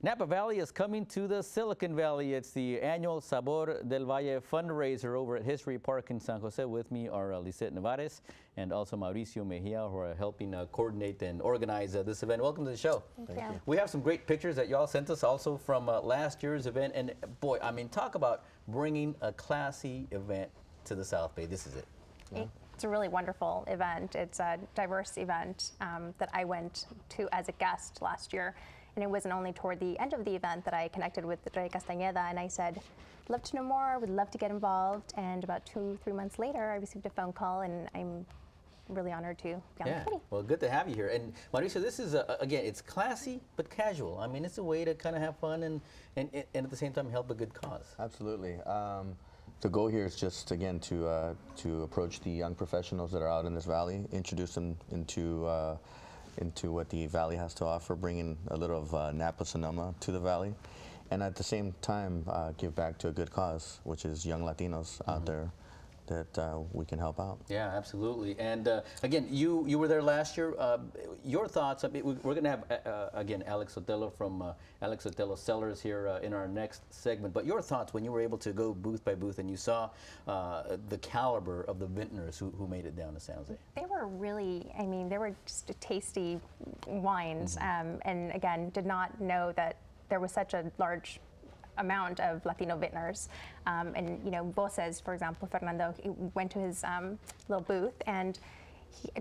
Napa Valley is coming to the Silicon Valley. It's the annual Sabor del Valle fundraiser over at History Park in San Jose. With me are Lisette Nevares and also Mauricio Mejia, who are helping coordinate and organize this event. Welcome to the show. Thank you. We have some great pictures that y'all sent us also from last year's event. And boy, I mean, talk about bringing a classy event to the South Bay. This is it. Yeah. It's a really wonderful event. It's a diverse event that I went to as a guest last year. And it wasn't only toward the end of the event that I connected with Ray Castañeda, and I said, love to know more, would love to get involved. And about 2-3 months later, I received a phone call, and I'm really honored to be on the committee. Well, good to have you here. And Mauricio, this is, again, it's classy but casual. I mean, it's a way to kind of have fun and at the same time help a good cause. Absolutely. The goal here is just, again, to approach the young professionals that are out in this valley, introduce them into what the valley has to offer, bringing a little of Napa, Sonoma to the valley, and at the same time give back to a good cause, which is young Latinos out there that we can help out. Yeah, absolutely. And again, you were there last year. Your thoughts? I mean, we're going to have again Alex Sotelo from Alex Sotelo Cellars here in our next segment. But your thoughts when you were able to go booth by booth and you saw the caliber of the vintners who made it down to San Jose. They were really, I mean, they were just tasty wines, and again, did not know that there was such a large amount of Latino vintners, and you know, Voces, for example, Fernando, he went to his little booth and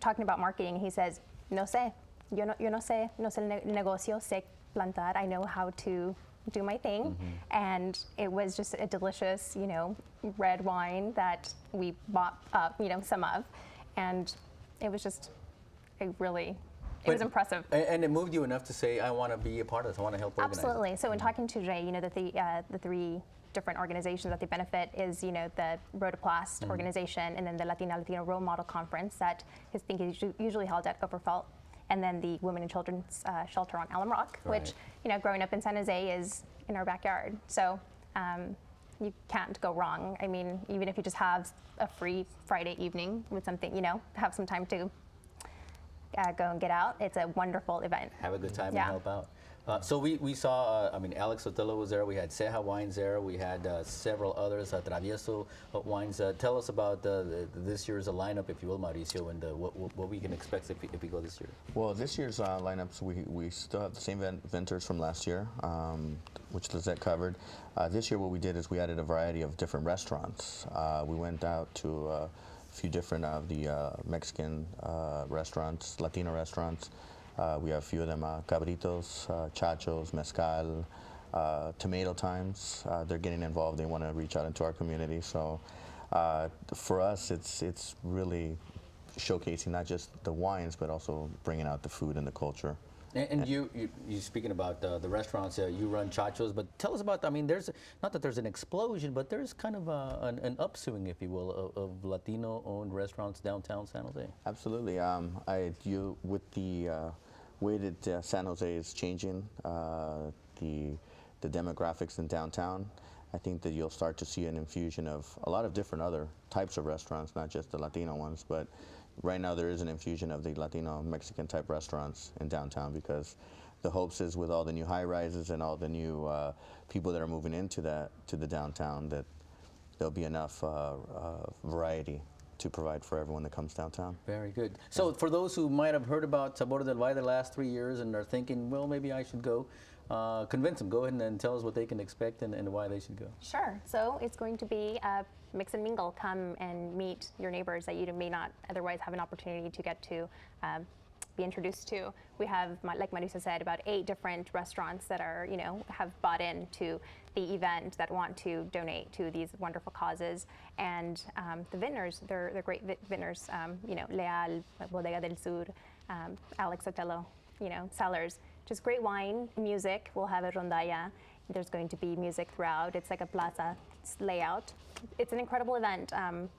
talking about marketing, he says, no sé, yo no sé el negocio, sé plantar, I know how to do my thing, and it was just a delicious, you know, red wine that we bought up, you know, some of, and it was just it was impressive. And it moved you enough to say, I want to be a part of this, I want to help organize Absolutely. it. So in talking to Ray, you know, that the three different organizations that they benefit is, you know, the Rotoplast organization, and then the Latino Role Model Conference that I think is usually held at Overfalt, and then the Women and Children's Shelter on Alum Rock, which, you know, growing up in San Jose is in our backyard. So you can't go wrong. I mean, even if you just have a free Friday evening with something, you know, have some time to go and get out. It's a wonderful event. Have a good time and help out. So we saw, I mean, Alex Sotelo was there. We had Ceja wines there. We had several others, Travieso wines. Tell us about this year's lineup, if you will, Mauricio, and what we can expect if we go this year. Well, this year's lineups, we still have the same vintners from last year, which Lisette covered. This year what we did is we added a variety of different restaurants. We went out to a few different of the Mexican restaurants, Latino restaurants. We have a few of them, Cabritos, Chachos, Mezcal, Tomato Times. They're getting involved. They want to reach out into our community. So for us, it's really showcasing not just the wines, but also bringing out the food and the culture. And you speaking about the restaurants, you run Chachos, but tell us about, I mean, there's, not that there's an explosion, but there's kind of an upswing, if you will, of Latino-owned restaurants downtown San Jose. Absolutely. With the way that San Jose is changing, the demographics in downtown, I think that you'll start to see an infusion of a lot of different other types of restaurants, not just the Latino ones, but right now there is an infusion of the Latino Mexican type restaurants in downtown, because the hopes is with all the new high rises and all the new people that are moving into the downtown, that there'll be enough variety to provide for everyone that comes downtown. Very good. So for those who might have heard about Sabor del Valle the last 3 years and are thinking, well, maybe I should go, convince them. Go ahead and tell us what they can expect and why they should go. Sure. So it's going to be a mix and mingle. Come and meet your neighbors that you may not otherwise have an opportunity to get to be introduced to. We have, like Mauricio said, about 8 different restaurants that are, you know, have bought into the event, that want to donate to these wonderful causes. And the vintners, they're great vintners, you know, Leal, Bodega del Sur, Alex Sotelo, you know, Cellars. Just great wine, music. We'll have a rondalla. There's going to be music throughout. It's like a plaza layout. It's an incredible event.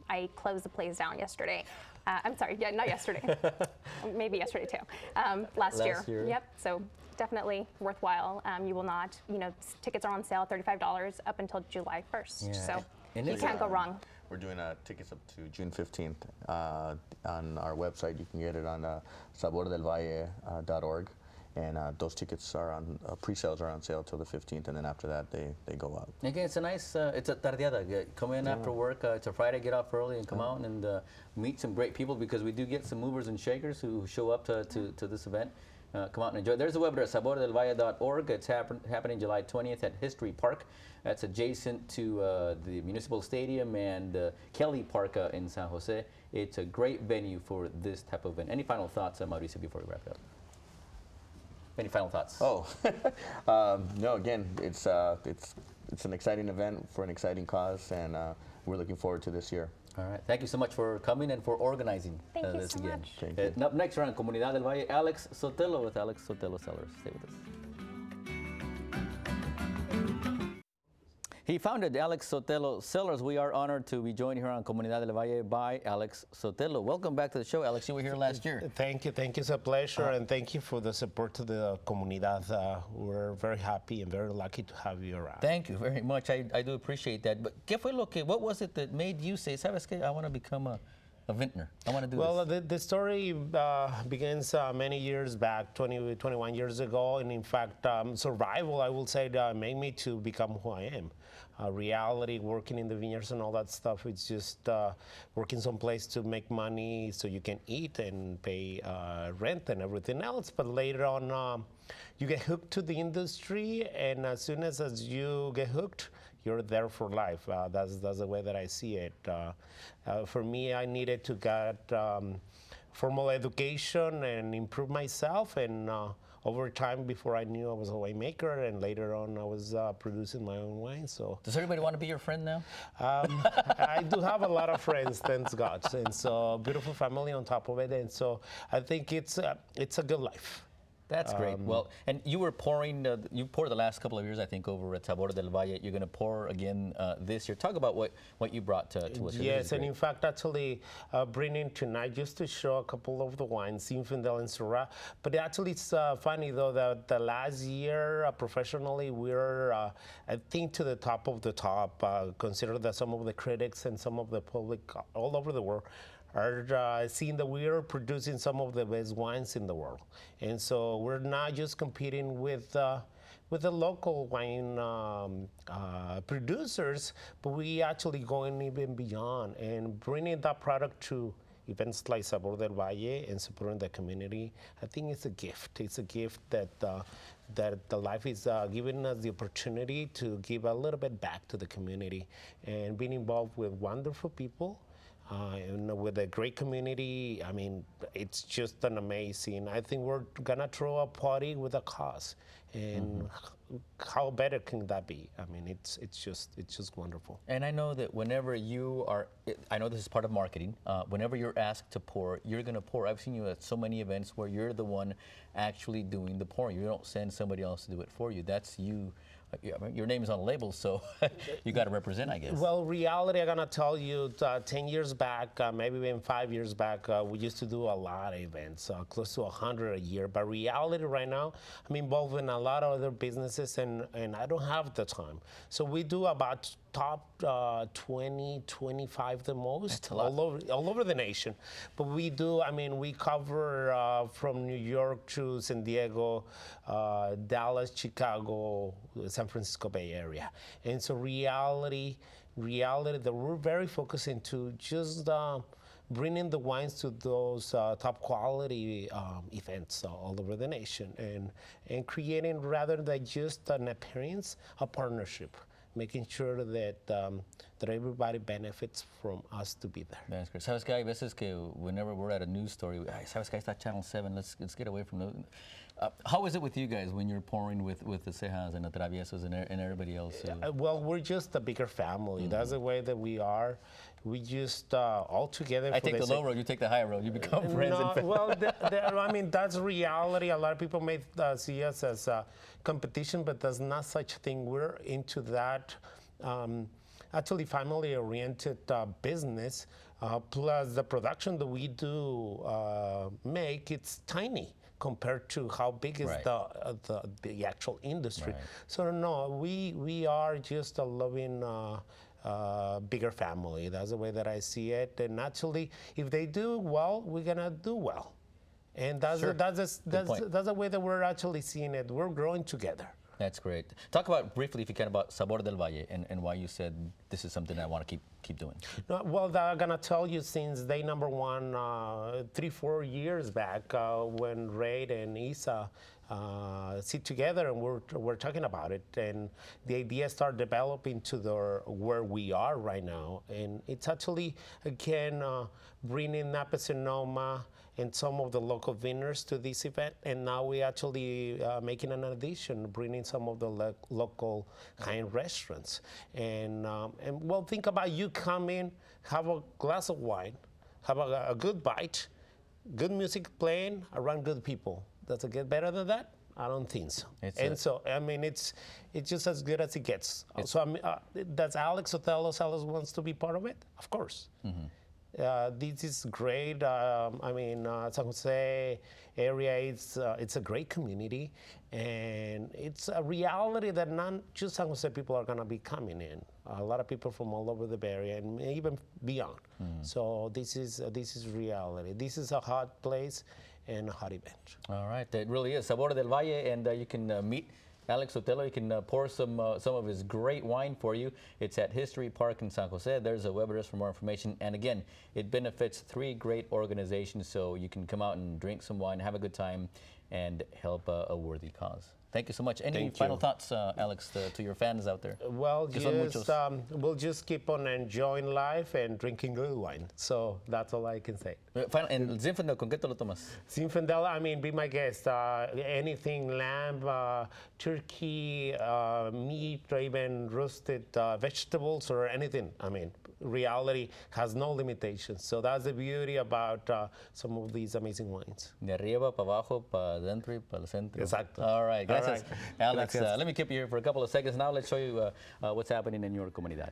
I closed the place down yesterday. I'm sorry, yeah, not yesterday. Maybe yesterday too. Last year. Yep. So definitely worthwhile. You will not, you know, tickets are on sale, $35 up until July 1st. Yeah. So you can't go wrong. We're doing tickets up to June 15th on our website. You can get it on sabordelvalle.org. and those tickets are on pre-sales are on sale till the 15th, and then after that they go up. Again, it's a nice, it's a tardeada. Come in after work. It's a Friday. Get off early and come out and meet some great people, because we do get some movers and shakers who show up to this event. Come out and enjoy. There's a web address, sabordelvalle.org. It's happening July 20th at History Park. That's adjacent to the Municipal Stadium and Kelly Park in San Jose. It's a great venue for this type of event. Any final thoughts, Mauricio, before we wrap it up? Any final thoughts? Oh, no. Again, it's an exciting event for an exciting cause, and we're looking forward to this year. All right. Thank you so much for coming and for organizing Thank you this so again. much. Thank you. Up next, around Comunidad del Valle, Alex Sotelo with Alex Sotelo Cellars. Stay with us. He founded Alex Sotelo Cellars. We are honored to be joined here on Comunidad del Valle by Alex Sotelo. Welcome back to the show, Alex. You were here last year. Thank you. Thank you. It's a pleasure, and thank you for the support to the Comunidad. We're very happy and very lucky to have you around. Thank you very much. I do appreciate that. But ¿qué fue lo que, what was it that made you say, sabes que, I want to become a vintner? I want to do Well, this. the story begins many years back, 21 years ago, and in fact, survival, I will say, made me to become who I am. Reality, working in the vineyards and all that stuff, it's just working someplace to make money so you can eat and pay rent and everything else. But later on, you get hooked to the industry, and as soon as you get hooked, you're there for life. That's the way that I see it. For me, I needed to get formal education and improve myself, and over time, before I knew, I was a winemaker, and later on I was producing my own wine. So Does everybody want to be your friend now? I do have a lot of friends, thanks God, and so beautiful family on top of it, and so I think it's a good life. That's great. Well, and you were pouring, you poured the last couple of years, I think, over at Sabor del Valle. You're going to pour again this year. Talk about what you brought to us. Yes, and in fact, actually bringing tonight just to show a couple of the wines, Zinfandel and Syrah. But actually, it's funny, though, that the last year, professionally, we're, I think, to the top of the top, consider that some of the critics and some of the public all over the world are seeing that we are producing some of the best wines in the world. And so we're not just competing with the local wine producers, but we actually going even beyond and bringing that product to events like Sabor del Valle and supporting the community. I think it's a gift. It's a gift that that the life is giving us the opportunity to give a little bit back to the community and being involved with wonderful people. And with a great community, I mean, it's just an amazing. I think we're gonna throw a party with a cause, and how better can that be? I mean, it's just wonderful. And I know that whenever you are, I know this is part of marketing. Whenever you're asked to pour, you're gonna pour. I've seen you at so many events where you're the one actually doing the pouring. You don't send somebody else to do it for you. That's you. Your name is on the label, so you got to represent, I guess. Well, reality, I'm gonna tell you, 10 years back, maybe even 5 years back, we used to do a lot of events, close to 100 a year. But reality right now, I'm involved in a lot of other businesses, and I don't have the time. So we do about top 20, 25 the most, all over the nation. But we do, I mean, we cover from New York to San Diego, Dallas, Chicago, San Francisco Bay Area. And so reality that we're very focused into just bringing the wines to those top quality events all over the nation, and creating, rather than just an appearance, a partnership, making sure that that everybody benefits from us to be there. That's great. ¿Sabes qué? Hay veces que whenever we're at a news story, ¿sabes qué? Está Channel 7, let's get away from those. How is it with you guys when you're pouring with the Cejas and the Traviesos and everybody else? Well, we're just a bigger family. That's the way that we are. We just all together. I take the low road, you take the high road. You become friends. No, well, I mean, that's reality. A lot of people may see us as a competition, but there's not such a thing. We're into that actually family-oriented business. Plus the production that we do make, it's tiny compared to how big is the actual industry. Right. So no, we are just a loving bigger family. That's the way that I see it. And actually, if they do well, we're gonna do well. And that's Sure. that's the way that we're actually seeing it. We're growing together. That's great. Talk about briefly, if you can, about Sabor del Valle and why you said this is something I want to keep doing. No, well, I'm gonna tell you since day number one, 3-4 years back, when Ray and Isa sit together and we're talking about it, and the idea started developing to where we are right now, and it's actually again bringing Napa Sonoma and some of the local vintners to this event, and now we actually making an addition, bringing some of the local high-end restaurants, and well, think about you come in, have a glass of wine, have a good bite, good music playing around good people. Does it get better than that? I don't think so. So I mean, it's just as good as it gets. So I mean, does Alex Othello wants to be part of it? Of course. Mm-hmm. This is great. I mean, San Jose area, it's a great community, and it's a reality that not just San Jose people are going to be coming in. A lot of people from all over the Bay Area and even beyond. Mm. So this is reality. This is a hot place and a hot event. All right, it really is Sabor del Valle, and you can meet Alex Othello. He can pour some of his great wine for you. It's at History Park in San Jose. There's a web address for more information. And again, it benefits 3 great organizations, so you can come out and drink some wine, have a good time, and help a worthy cause. Thank you so much. Any final thoughts, Alex, to your fans out there? Well, we'll just keep on enjoying life and drinking good wine. So that's all I can say. And Zinfandel, ¿con qué te lo tomas? Zinfandel, I mean, be my guest. Anything, lamb, turkey, meat, or even roasted vegetables or anything. I mean, reality has no limitations. So that's the beauty about some of these amazing wines. De arriba, para abajo, para dentro y para el centro. Exacto. All right. Gracias, right. Alex. Gracias. Let me keep you here for a couple of seconds now. Let's show you what's happening in your comunidad.